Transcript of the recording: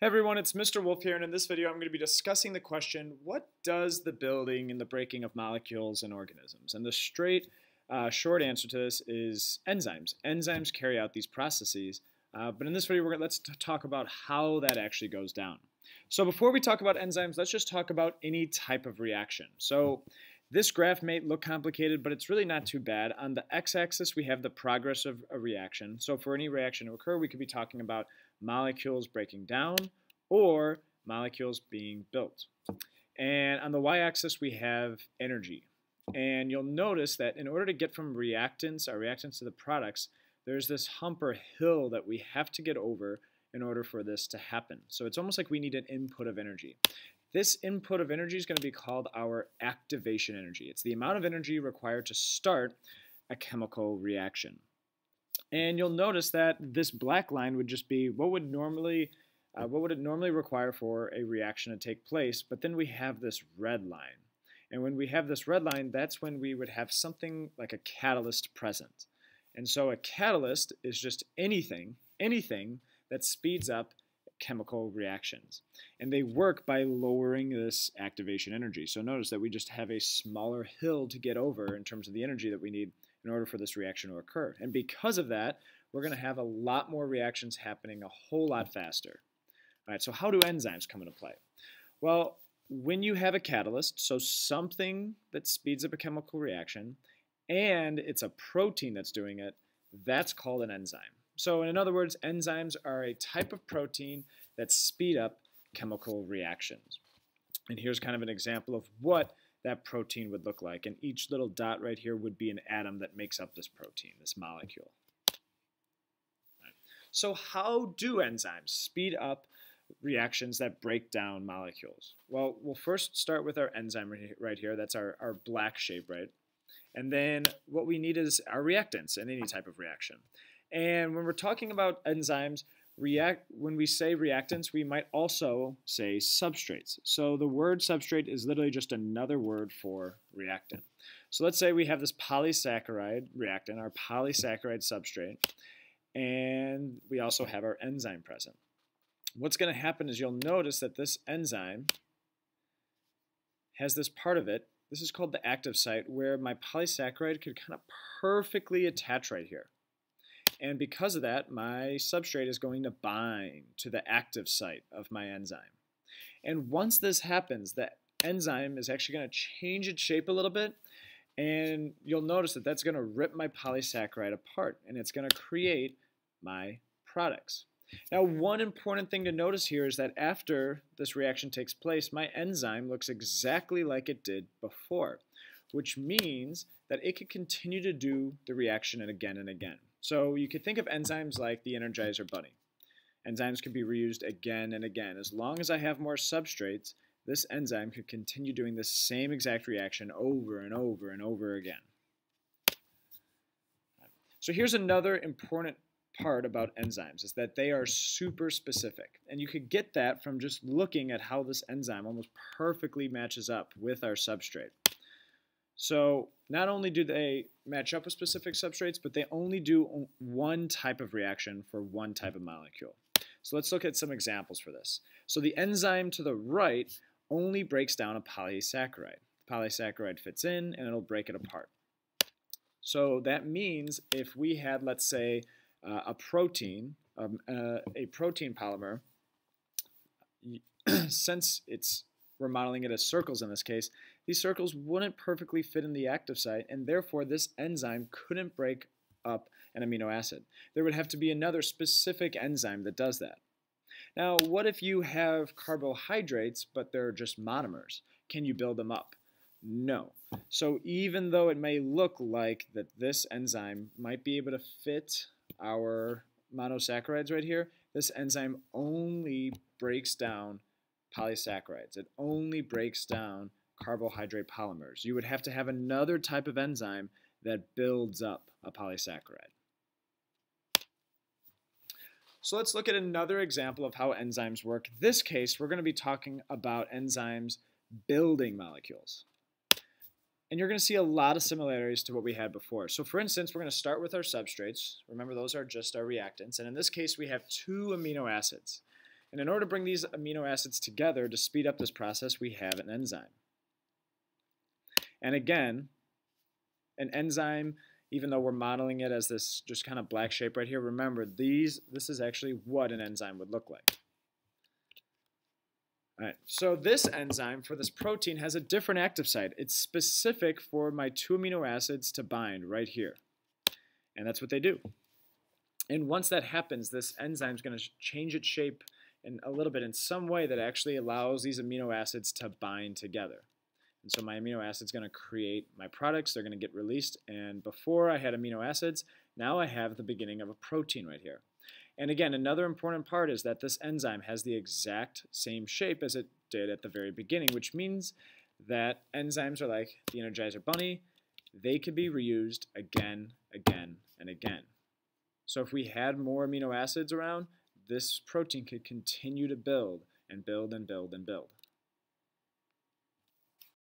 Hey everyone, it's Mr. Wolf here, and in this video I'm going to be discussing the question, what does the building and the breaking of molecules in organisms? And the short answer to this is enzymes. Enzymes carry out these processes, but in this video let's talk about how that actually goes down. So before we talk about enzymes, let's just talk about any type of reaction. So this graph may look complicated, but it's really not too bad. On the x-axis, we have the progress of a reaction. So for any reaction to occur, we could be talking about molecules breaking down or molecules being built. And on the y-axis, we have energy. And you'll notice that in order to get from reactants, our reactants to the products, there's this hump or hill that we have to get over in order for this to happen. So it's almost like we need an input of energy. This input of energy is going to be called our activation energy. It's the amount of energy required to start a chemical reaction. And you'll notice that this black line would just be what would it normally require for a reaction to take place, but then we have this red line. And when we have this red line, that's when we would have something like a catalyst present. And so a catalyst is just anything that speeds up chemical reactions. And they work by lowering this activation energy. So notice that we just have a smaller hill to get over in terms of the energy that we need in order for this reaction to occur. And because of that, we're going to have a lot more reactions happening a whole lot faster. All right, so how do enzymes come into play? Well, when you have a catalyst, so something that speeds up a chemical reaction, and it's a protein that's doing it, that's called an enzyme. So in other words, enzymes are a type of protein that speed up chemical reactions. And here's kind of an example of what that protein would look like. And each little dot right here would be an atom that makes up this protein, this molecule. Right. So how do enzymes speed up reactions that break down molecules? Well, we'll first start with our enzyme right here. That's our black shape, right? And then what we need is our reactants in any type of reaction. And when we're talking about enzymes, when we say reactants, we might also say substrates. So the word substrate is literally just another word for reactant. So let's say we have this polysaccharide reactant, our polysaccharide substrate, and we also have our enzyme present. What's going to happen is you'll notice that this enzyme has this part of it. This is called the active site, where my polysaccharide could kind of perfectly attach right here. And because of that, my substrate is going to bind to the active site of my enzyme. And once this happens, the enzyme is actually going to change its shape a little bit, and you'll notice that that's going to rip my polysaccharide apart, and it's going to create my products. Now, one important thing to notice here is that after this reaction takes place, my enzyme looks exactly like it did before, which means that it could continue to do the reaction again and again. So you could think of enzymes like the Energizer Bunny. Enzymes can be reused again and again. As long as I have more substrates, this enzyme could continue doing the same exact reaction over and over and over again. So here's another important part about enzymes, is that they are super specific. And you could get that from just looking at how this enzyme almost perfectly matches up with our substrate. So not only do they match up with specific substrates, but they only do one type of reaction for one type of molecule. So let's look at some examples for this. So the enzyme to the right only breaks down a polysaccharide. The polysaccharide fits in and it'll break it apart. So that means if we had, let's say, a protein polymer, since we're modeling it as circles in this case, these circles wouldn't perfectly fit in the active site, and therefore this enzyme couldn't break up an amino acid. There would have to be another specific enzyme that does that. Now, what if you have carbohydrates, but they're just monomers? Can you build them up? No. So even though it may look like that this enzyme might be able to fit our monosaccharides right here, this enzyme only breaks down polysaccharides. It only breaks down carbohydrate polymers. You would have to have another type of enzyme that builds up a polysaccharide. So let's look at another example of how enzymes work. In this case, we're going to be talking about enzymes building molecules. And you're going to see a lot of similarities to what we had before. So for instance, we're going to start with our substrates. Remember, those are just our reactants. And in this case, we have two amino acids. And in order to bring these amino acids together to speed up this process, we have an enzyme. And again, an enzyme, even though we're modeling it as this just kind of black shape right here, remember this is actually what an enzyme would look like. All right, so this enzyme for this protein has a different active site. It's specific for my 2 amino acids to bind right here. And that's what they do. And once that happens, this enzyme is going to change its shape in a little bit in some way that actually allows these amino acids to bind together. And so my amino acid is going to create my products. They're going to get released. And before I had amino acids, now I have the beginning of a protein right here. And again, another important part is that this enzyme has the exact same shape as it did at the very beginning, which means that enzymes are like the Energizer Bunny. They can be reused again, again, and again. So if we had more amino acids around, this protein could continue to build and build and build and build.